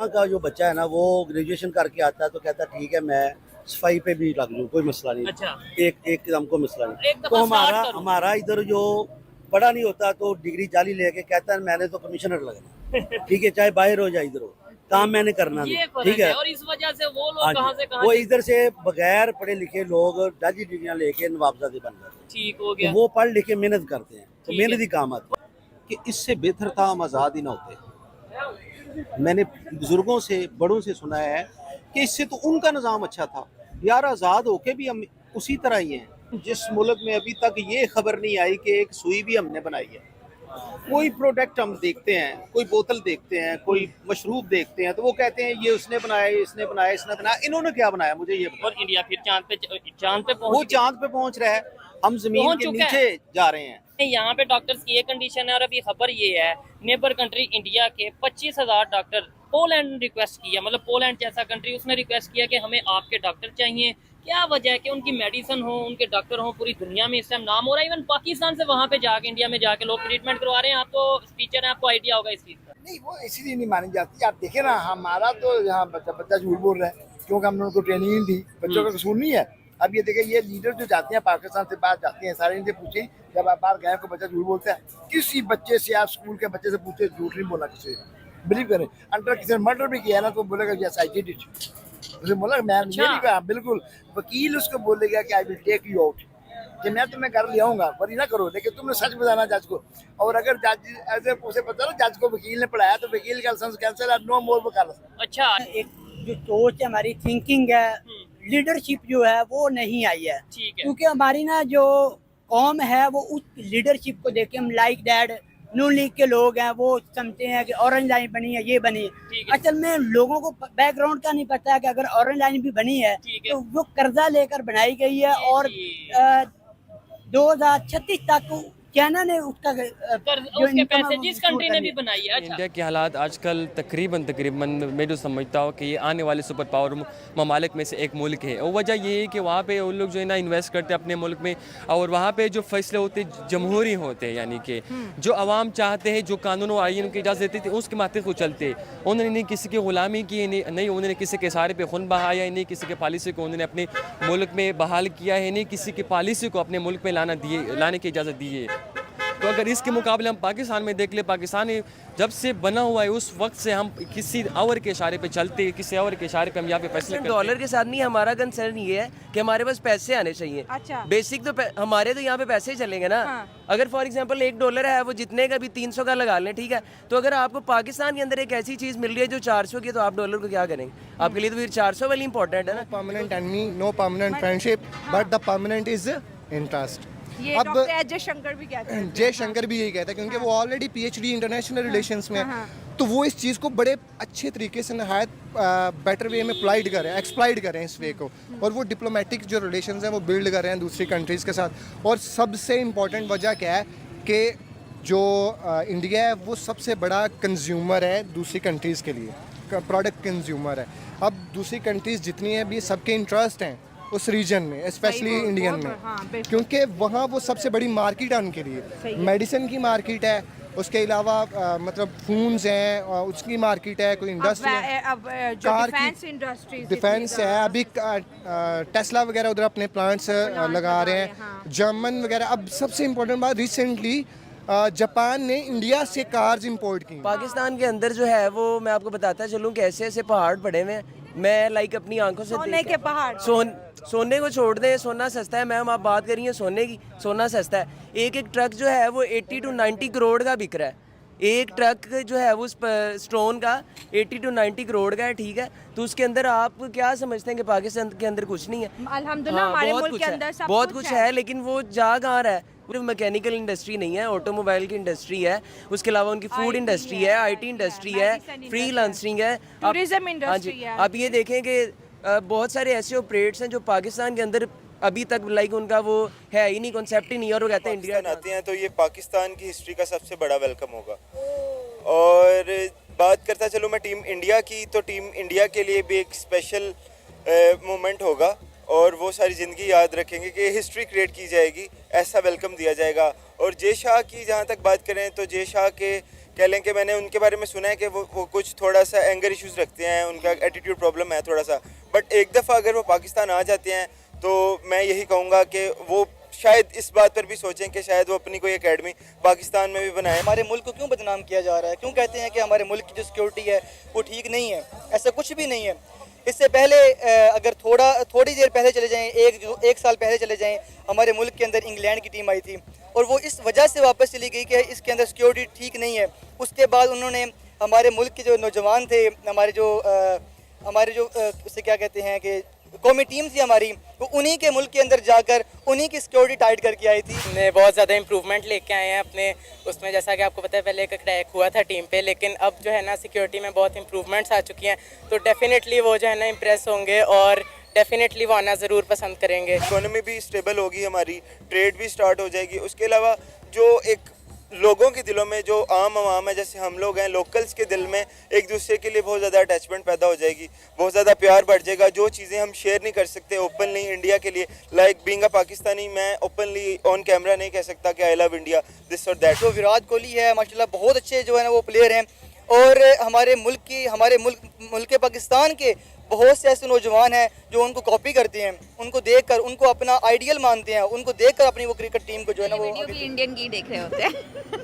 यहाँ का जो बच्चा है ना वो ग्रेजुएशन करके आता है तो कहता है ठीक है मैं सफाई पे भी लग लूँ, कोई मसला नहीं। अच्छा। एक हमको मसला नहीं। एक तो दफा स्टार्ट करो। हमारा इधर जो बड़ा नहीं होता तो डिग्री जाली लेके कहता है मैंने तो कमिश्नर लगना, ठीक है, चाहे बाहर हो जाए इधर हो, काम मैंने करना ये नहीं, फर्क ठीक है। और इस वजह से वो हाँ लोग कहाँ से जी, कहाँ वो इधर से बगैर पढ़े लिखे लोग जाली डिग्रियां लेके नवाबजादे बन जाते हैं, ठीक हो तो गया। वो पढ़ लिख के मेहनत करते हैं, तो ठीक है। मेहनत ही काम आती है। कि इससे बेहतर था हम आज़ाद ही ना होते। मैंने बुजुर्गों से बड़ों से सुना है कि इससे तो उनका निज़ाम अच्छा था। यार आज़ाद होके भी हम उसी तरह ही हैं। जिस मुल्क में अभी तक ये खबर नहीं आई कि एक सुई भी हमने बनाई है, कोई प्रोडक्ट हम देखते हैं, कोई बोतल देखते हैं, कोई मशरूब देखते हैं, तो वो कहते हैं ये उसने बनाया, इसने बनाया, इसने बनाया। इन्होंने क्या बनाया मुझे ये बताओ। और इंडिया फिर चांद पे वो पहुंच चांद पे पहुंच रहा है, हम जमीन पहुंच के चुका नीचे जा रहे हैं। गया। यहाँ पे डॉक्टर्स की ये कंडीशन है और अभी खबर ये है नेबर कंट्री इंडिया के 25,000 डॉक्टर पोलैंड ने रिक्वेस्ट किया, मतलब पोलैंड जैसा कंट्री उसने रिक्वेस्ट किया कि हमें आपके डॉक्टर चाहिए। क्या वजह है कि उनकी मेडिसिन हो, उनके डॉक्टर हो, पूरी दुनिया में इस टाइम नाम हो रहा है। इवन पाकिस्तान से वहाँ पे जाके इंडिया में जाके लोग ट्रीटमेंट करवा रहे हैं। आप तो टीचर हैं, आपको आइडिया होगा इस चीज़ का। नहीं, वो इसीलिए नहीं मानी जाती। आप देखें ना, हमारा तो यहाँ बच्चा झूठ बोल रहा है क्योंकि हमने उनको ट्रेनिंग दी। बच्चों का कसूर नहीं है। अब ये देखें, ये लीडर जो जाते हैं पाकिस्तान से बाहर जाते हैं, सारे इनसे पूछें जब आप बाहर गए को बच्चा झूठ बोलता है, किसी बच्चे से आप स्कूल के बच्चे से पूछे झूठ नहीं बोला किसी, बिलीव करें। अंडर किसी ने मर्डर भी किया ना तो बोलेगा यस आई डिड इट, उसे बोला मैं ये नहीं कहा। बिल्कुल वकील उसको बोलेगा कि I will take you out, कि मैं तुम्हें घर ले आऊंगा, वरी ना करो, लेकिन तुमने सच बताना जज को। और अगर जज ऐसे उसे पता ना जज को वकील ने पढ़ाया तो वकील का लाइसेंस कैंसिल है, नो मोर वकालत। अच्छा, एक जो सोच है हमारी, थिंकिंग है, लीडरशिप जो है वो नहीं आई है। ठीक है। क्योंकि हमारी ना जो कौम है वो उस लीडरशिप को देख के हम लाइक दैट नून लीग के लोग हैं वो समझते हैं कि ऑरेंज लाइन बनी है, ये बनी ठीक है। है। असल में लोगों को बैकग्राउंड का नहीं पता है कि अगर ऑरेंज लाइन भी बनी है ठीक है। तो वो कर्जा लेकर बनाई गई है और 2036 तक चाइना ने उसका उसके पैसे जिस कंट्री ने भी बनाई है। अच्छा, इंडिया के हालात आजकल तकरीबन मैं जो समझता हूँ कि ये आने वाले सुपर पावर ममालिक में से एक मुल्क है। और वजह ये है कि वहाँ पे उन लोग जो है ना इन्वेस्ट करते हैं अपने मुल्क में, और वहाँ पे जो फैसले होते हैं जमहूरी होते हैं, यानी कि जो अवाम चाहते हैं, जो कानून और आइन की इजाज़त देती थी उसके माथे को चलते। उन्होंने नहीं किसी की ग़ुलामी की, नहीं उन्होंने किसी के इशारे पे खून बहाया, नहीं किसी के पॉलिसी को उन्होंने अपने मुल्क में बहाल किया है, नहीं किसी की पॉलिसी को अपने मुल्क में लाने की इजाज़त दी है। तो अगर इसके मुकाबले हम पाकिस्तान में देख ले, पाकिस्तान जब से बना हुआ है उस वक्त से हम किसी और के इशारे पे चलते हैं, किसी और के इशारे पे हम यहाँ पे फैसले करते हैं। डॉलर के साथ नहीं, हमारा कंसर्न ये है कि हमारे पास पैसे आने चाहिए। अच्छा। बेसिक तो हमारे तो यहाँ पे पैसे ही चलेंगे ना। हाँ। अगर फॉर एग्जांपल $1 है, वो जितने का भी 300 का लगा लें, ठीक है। तो अगर आपको पाकिस्तान के अंदर एक ऐसी चीज़ मिल रही है जो 400 की, तो आप डॉलर को क्या करेंगे? आपके लिए तो फिर 400 वाली इंपॉर्टेंट है ना। Permanent enemy, no permanent friendship, but the permanent is interest. ये अब डॉक्टर जयशंकर भी कहते हैं। जयशंकर भी यही कहता है क्योंकि वो ऑलरेडी पीएचडी इंटरनेशनल रिलेशंस में है, तो वो इस चीज़ को बड़े अच्छे तरीके से नहायत बेटर वे में एक्सप्लाइड करें इस वे को, और वो डिप्लोमेटिक जो रिलेशंस हैं वो बिल्ड कर रहे हैं दूसरी कंट्रीज़ के साथ। और सबसे इम्पॉर्टेंट वजह क्या है कि जो इंडिया है वो सबसे बड़ा कंज्यूमर है दूसरी कंट्रीज़ के लिए, प्रोडक्ट कंज्यूमर है। अब दूसरी कंट्रीज़ जितनी हैं भी सबके इंटरेस्ट हैं उस रीजन में, स्पेशली इंडियन में, क्योंकि वहाँ वो सबसे बड़ी मार्केट है उनके लिए। मेडिसिन की मार्केट है, उसके अलावा मतलब फूड्स हैं, उसकी मार्केट है, कोई इंडस्ट्री है, कार की डिफेंस है। अभी टेस्ला वगैरह उधर अपने प्लांट्स लगा रहे हैं, जर्मन वगैरह। अब सबसे इम्पोर्टेंट बात, रिसेंटली जापान ने इंडिया से कार्स इंपोर्ट की। पाकिस्तान के अंदर जो है वो मैं आपको बताता चलूँ कि ऐसे ऐसे पहाड़ पड़े हुए हैं, मैं लाइक अपनी आंखों से सोने के पहाड़। सोने को छोड़ दें, सोना सस्ता है। मैम आप बात कर रही हैं सोने की, सोना सस्ता है। एक ट्रक जो है वो 80 to 90 करोड़ का बिक रहा है। एक ट्रक जो है वो स्टोन का 80 to 90 करोड़ का है, ठीक है। तो उसके अंदर आप क्या समझते हैं कि पाकिस्तान के अंदर कुछ नहीं है? अल्हम्दुलिल्लाह हमारे मुल्क के अंदर सब बहुत कुछ है, लेकिन वो जा कहाँ रहा है? पूरी मैकेनिकल इंडस्ट्री नहीं है, ऑटोमोबाइल की इंडस्ट्री है, उसके अलावा उनकी फूड इंडस्ट्री है, IT इंडस्ट्री है, फ्रीलांसिंग है, टूरिज्म इंडस्ट्री है। आप ये देखें कि बहुत सारे ऐसे ऑपरेट्स हैं जो पाकिस्तान के अंदर अभी तक लाइक उनका वो है ही नहीं, कॉन्सेप्ट ही नहीं, और वो कहते हैं इंडिया आते हैं तो ये पाकिस्तान की हिस्ट्री का सबसे बड़ा वेलकम होगा। और बात करता चलो मैं टीम इंडिया की, तो टीम इंडिया के लिए भी एक स्पेशल मोमेंट होगा और वो सारी ज़िंदगी याद रखेंगे कि हिस्ट्री क्रिएट की जाएगी, ऐसा वेलकम दिया जाएगा। और जय शाह की जहाँ तक बात करें तो जय शाह के कह लें कि मैंने उनके बारे में सुना है कि वो कुछ थोड़ा सा एंगर इश्यूज रखते हैं, उनका एटीट्यूड प्रॉब्लम है थोड़ा सा, बट एक दफ़ा अगर वो पाकिस्तान आ जाते हैं तो मैं यही कहूँगा कि वो शायद इस बात पर भी सोचें कि शायद वो अपनी कोई एकेडमी पाकिस्तान में भी बनाए। हमारे मुल्क को क्यों बदनाम किया जा रहा है, क्यों कहते हैं कि हमारे मुल्क की जो सिक्योरिटी है वो ठीक नहीं है? ऐसा कुछ भी नहीं है। इससे पहले अगर थोड़ी देर पहले चले जाएं, एक साल पहले चले जाएं, हमारे मुल्क के अंदर इंग्लैंड की टीम आई थी और वो इस वजह से वापस चली गई कि इसके अंदर सिक्योरिटी ठीक नहीं है। उसके बाद उन्होंने हमारे मुल्क के जो नौजवान थे, हमारे जो उसे क्या कहते हैं कि कौमी टीम थी हमारी, वो उन्हीं के मुल्क के अंदर जाकर उन्हीं की सिक्योरिटी टाइट करके आई थी। हमने बहुत ज़्यादा इम्प्रूवमेंट लेके आए हैं अपने उसमें, जैसा कि आपको पता है पहले एक क्रैक हुआ था टीम पे, लेकिन अब जो है ना सिक्योरिटी में बहुत इम्प्रूवमेंट्स आ चुकी हैं, तो डेफिनेटली वो जो है ना इम्प्रेस होंगे और डेफिनेटली वो आना ज़रूर पसंद करेंगे। इकोनॉमी भी स्टेबल होगी, हमारी ट्रेड भी स्टार्ट हो जाएगी। उसके अलावा जो एक लोगों के दिलों में जो आम आवाम है, जैसे हम लोग हैं लोकल्स के दिल में एक दूसरे के लिए बहुत ज़्यादा अटैचमेंट पैदा हो जाएगी, बहुत ज़्यादा प्यार बढ़ जाएगा। जो चीज़ें हम शेयर नहीं कर सकते ओपनली इंडिया के लिए, लाइक बीइंग अ पाकिस्तानी, मैं ओपनली ऑन कैमरा नहीं कह सकता कि आई लव इंडिया दिस और दैट। जो विराट कोहली है माशाल्लाह बहुत अच्छे जो है ना वो प्लेयर हैं, और हमारे मुल्क पाकिस्तान के बहुत से ऐसे नौजवान हैं जो उनको कॉपी करते हैं, उनको देखकर उनको अपना आइडियल मानते हैं, उनको देखकर अपनी वो क्रिकेट टीम को जो है ना वो इंडियन की देख रहे होते हैं।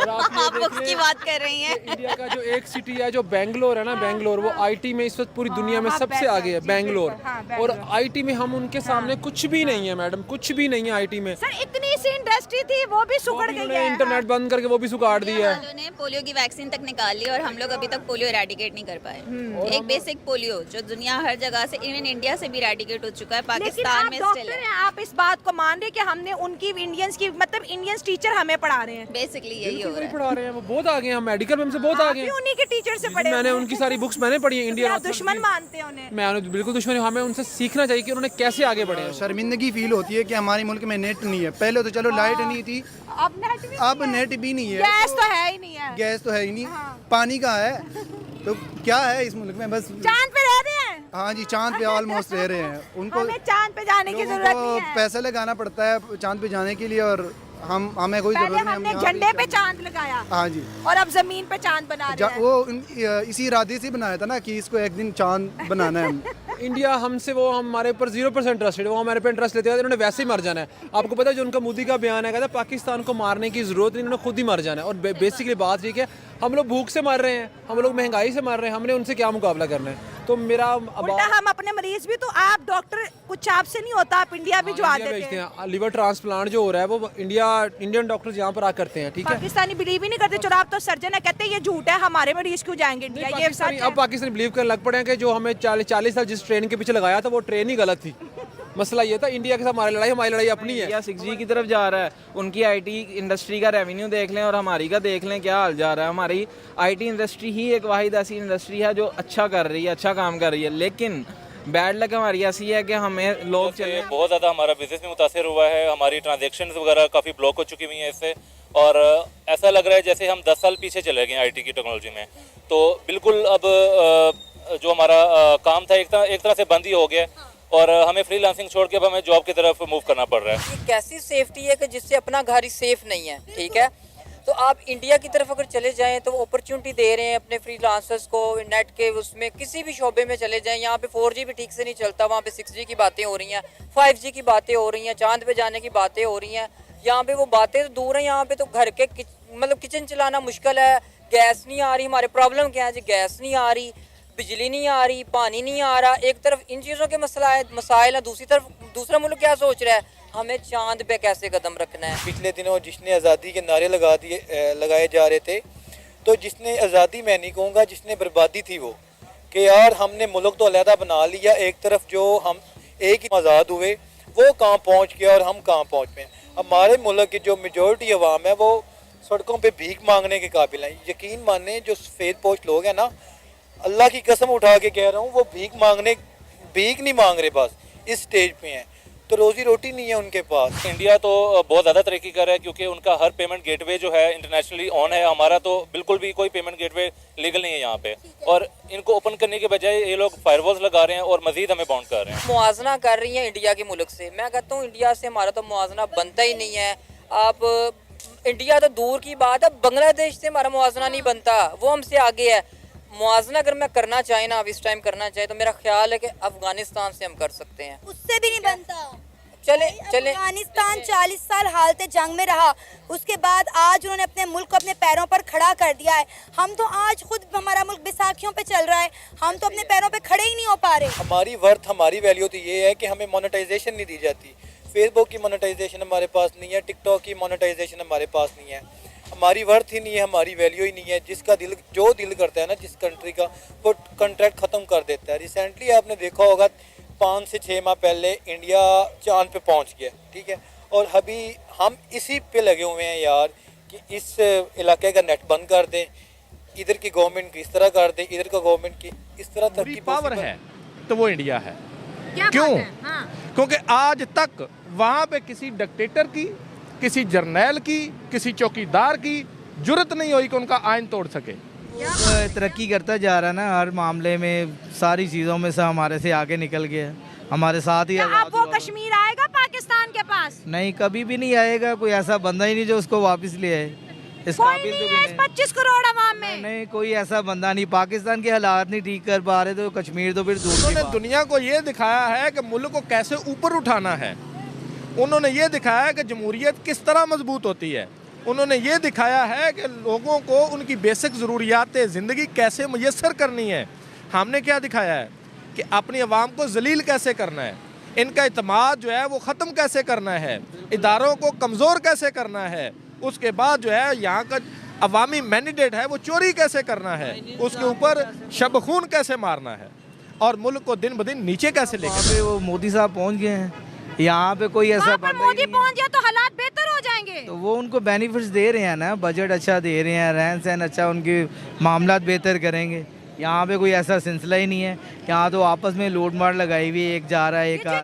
आप उसकी बात कर रही हैं। इंडिया का जो एक सिटी है जो बेंगलोर है ना, बेंगलोर वो आईटी में इस वक्त पूरी दुनिया में सबसे आगे है, बेंगलोर। और आईटी में हम उनके सामने कुछ भी नहीं है मैडम, कुछ भी नहीं है आईटी में। सर इतनी सी इंडस्ट्री थी वो भी सुखड़ गई है, इंटरनेट बंद करके वो भी सुखाड़ दिया है। उन्होंने पोलियो की वैक्सीन तक निकाल ली और हम लोग अभी तक पोलियो इरेडिकेट नहीं कर पाए। एक बेसिक पोलियो जो दुनिया हर जगह से, इवन इंडिया से भी इरेडिकेट हो चुका है, पाकिस्तान में स्टिल है। आप इस बात को मान रहे कि हमने उनकी इंडियंस की मतलब इंडियंस टीचर हमें पढ़ा रहे हैं? बेसिकली यही हो रहा है, पढ़ा रहे हैं, वो बहुत आगे हैं, मेडिकल में हमसे बहुत आगे हैं। उन्हीं के टीचर से पढ़े, मैंने उनकी सारी बुक्स मैंने पढ़ी है। इंडिया दुश्मन मानते हैं उन्हें? मैं बिल्कुल दुश्मन हूं, हमें उनसे सीखना चाहिए कि उन्होंने कैसे आगे बढ़े हैं। शर्मिंदगी फील होती है कि हमारे मुल्क में नेट नहीं है। पहले तो चलो लाइट नहीं थी, अब नेट भी नहीं है, गैस तो है ही नहीं है, गैस तो है ही नहीं, पानी कहाँ है? तो क्या है इस मुल्क में? बस चांद पे रह रहे हैं। हाँ जी, चांद पे ऑलमोस्ट रह रहे हैं। उनको हमें चांद पे जाने की जरूरत नहीं है, पैसा लगाना पड़ता है चांद पे जाने के लिए, और हमें कोई जरूरत नहीं। हमने झंडे पे चांद लगाया, हाँ जी, और अब जमीन पे चांद बना रहे हैं। वो इसी इरादे से बनाया था ना कि इसको एक दिन चांद बनाना है। इंडिया हमसे वो हमारे ऊपर 0% ट्रस्ट है, वो हमारे पे इंटरेस्ट लेते हैं, इन्होंने वैसे ही मर जाना है। आपको पता है जो उनका मोदी का बयान है, कहता है पाकिस्तान को मारने की जरूरत नहीं, इन्होंने खुद ही मर जाना है। और बेसिकली बात ठीक है, हम लोग भूख से मर रहे हैं, हम लोग महंगाई से मर रहे हैं, हमने उनसे क्या मुकाबला करना है? तो मेरा उल्टा हम अपने मरीज भी, तो आप डॉक्टर कुछ आपसे नहीं होता, आप इंडिया भी जो आते हैं। लिवर ट्रांसप्लांट जो हो रहा है वो इंडियन डॉक्टर यहाँ पर आ करते हैं, ठीक है। पाकिस्तानी बिलीव ही नहीं करते, चलो आप तो सर्जन है, कहते हैं ये झूठ है, हमारे मरीज क्यों जाएंगे इंडिया? ये सच है। अब पाकिस्तानी बिलीव करने लग पड़े हैं कि जो हमें 40 साल जिस ट्रेन के पीछे लगाया था वो ट्रेन ही गलत थी। मसला ये था, इंडिया के साथ हमारी लड़ाई अपनी है। इंडिया 6G की तरफ जा रहा है, उनकी आईटी इंडस्ट्री का रेवेन्यू देख लें और हमारी का देख लें, क्या हाल जा रहा है। हमारी आईटी इंडस्ट्री ही एक वाहिद ऐसी इंडस्ट्री है जो अच्छा कर रही है, अच्छा काम कर रही है, लेकिन बैड लक हमारी ऐसी है कि हमें लोग चले बहुत ज़्यादा हमारा बिजनेस में मुतासर हुआ है, हमारी ट्रांजैक्शंस वगैरह काफ़ी ब्लॉक हो चुकी हुई हैं इससे, और ऐसा लग रहा है जैसे हम 10 साल पीछे चले गए आईटी की टेक्नोलॉजी में। तो बिल्कुल अब जो हमारा काम था एक तरह से बंद ही हो गया, और हमें फ्रीलांसिंग छोड़ के अब हमें जॉब की तरफ मूव करना पड़ रहा है। कैसी सेफ्टी है कि जिससे अपना घर ही सेफ नहीं है, ठीक है? तो आप इंडिया की तरफ अगर चले जाएं तो अपॉर्चुनिटी दे रहे हैं अपने फ्रीलांसर्स को, नेट के उसमें किसी भी शोबे में चले जाएं। यहाँ पे 4G भी ठीक से नहीं चलता, वहाँ पे 6G की बातें हो रही हैं, 5G की बातें हो रही हैं, चांद पे जाने की बातें हो रही हैं। यहाँ पे वो बातें तो दूर हैं, यहाँ पे तो घर के मतलब किचन चलाना मुश्किल है, गैस नहीं आ रही। हमारे प्रॉब्लम क्या है जी? गैस नहीं आ रही, बिजली नहीं आ रही, पानी नहीं आ रहा। एक तरफ इन चीज़ों के मसाइल है, दूसरी तरफ दूसरा मुल्क क्या सोच रहा है, हमें चांद पे कैसे कदम रखना है। पिछले दिनों जिसने आज़ादी के नारे लगाए जा रहे थे, तो जिसने आज़ादी मैं नहीं कहूँगा, जिसने बर्बादी थी वो, कि यार हमने मुल्क तो अलहदा बना लिया, एक तरफ जो हम एक ही आज़ाद हुए वो कहाँ पहुँच गया और हम कहाँ पहुँच गए। हमारे मुल्क की जो मेजॉरिटी अवाम है वो सड़कों पे भीख मांगने के काबिल है। यकीन माने जो सफ़ेद पोस्ट लोग हैं ना, अल्लाह की कसम उठा के कह रहा हूँ, वो भीख नहीं मांग रहे, बस इस स्टेज पे हैं, तो रोजी रोटी नहीं है उनके पास। इंडिया तो बहुत ज़्यादा तरक्की कर रहा है क्योंकि उनका हर पेमेंट गेटवे जो है इंटरनेशनली ऑन है, हमारा तो बिल्कुल भी कोई पेमेंट गेटवे लीगल नहीं है यहाँ पे, और इनको ओपन करने के बजाय ये लोग फायरवॉल्स लगा रहे हैं और मजीद हमें बाउंड कर रहे हैं। मुआवजा कर रही हैं इंडिया के मुल्क से। मैं कहता हूँ इंडिया से हमारा तो मुआवजा बनता ही नहीं है। आप इंडिया तो दूर की बात है, बांग्लादेश से हमारा मुआवजा नहीं बनता, वो हमसे आगे है। मुआवजा अगर मैं करना चाहे ना, अब इस टाइम करना चाहे, तो मेरा ख्याल है कि अफगानिस्तान से हम कर सकते हैं। उससे भी नहीं बनता। चले अफगानिस्तान 40 साल हालत जंग में रहा, उसके बाद आज उन्होंने अपने मुल्क को अपने पैरों पर खड़ा कर दिया है। हम तो आज खुद, हमारा मुल्क बैसाखियों पे चल रहा है, हम तो अपने पैरों पे खड़े ही नहीं हो पा रहे। हमारी वर्थ, हमारी वैल्यू तो ये है कि हमें मोनेटाइजेशन नहीं दी जाती। फेसबुक की मोनेटाइजेशन हमारे पास नहीं है, टिकटॉक की मोनेटाइजेशन हमारे पास नहीं है, हमारी वर्थ ही नहीं है, हमारी वैल्यू ही नहीं है। जिसका दिल, जो दिल करता है ना जिस कंट्री का, वो कॉन्ट्रैक्ट ख़त्म कर देता है। रिसेंटली आपने देखा होगा 5 से 6 माह पहले इंडिया चांद पे पहुंच गया, ठीक है, और अभी हम इसी पे लगे हुए हैं यार कि इस इलाके का नेट बंद कर दें, इधर की गवर्नमेंट की इस तरह कर दे, इधर का गवर्नमेंट की इस तरह तरक्की पावर है तो वो इंडिया है। क्यों? क्योंकि आज तक वहाँ पे किसी डिक्टेटर की, किसी जर्नैल की, किसी चौकीदार की जुर्रत नहीं हुई कि उनका आइन तोड़ सके। तरक्की करता जा रहा है ना, हर मामले में, सारी चीज़ों में से हमारे से आगे निकल गया, हमारे साथ ही। अब वो कश्मीर आएगा पाकिस्तान के पास? नहीं, कभी भी नहीं आएगा। कोई ऐसा बंदा ही नहीं जो उसको वापस ले आए। इस काबिल तो भी 25 करोड़ आवाम में नहीं, कोई ऐसा बंदा नहीं। पाकिस्तान के हालात नहीं ठीक कर पा रहे तो कश्मीर तो फिर दूर की उन्होंने बात। दुनिया को ये दिखाया है कि मुल्क को कैसे ऊपर उठाना है। उन्होंने ये दिखाया है कि जमहूरियत किस तरह मजबूत होती है। उन्होंने ये दिखाया है कि लोगों को उनकी बेसिक ज़रूरियात ज़िंदगी कैसे मुयस्सर करनी है। हमने क्या दिखाया है कि अपनी आवाम को जलील कैसे करना है, इनका इत्मीनान जो है वो ख़त्म कैसे करना है, इदारों को कमज़ोर कैसे करना है, उसके बाद जो है यहाँ का अवामी मैंडेट है वो चोरी कैसे करना है, उसके ऊपर शबखून कैसे मारना है, और मुल्क को दिन ब दिन नीचे कैसे लेकर। वो मोदी साहब पहुँच गए हैं, यहाँ पे कोई ऐसा मोदी पहुंच गया तो हालात बेहतर हो जाएंगे। तो वो उनको बेनिफिट्स दे रहे हैं ना, बजट अच्छा दे रहे हैं, रहन सहन अच्छा, उनके मामलात बेहतर करेंगे। यहाँ पे कोई ऐसा सिलसिला ही नहीं है। यहाँ तो आपस में लूट मार लगाई हुई, एक जा रहा है एक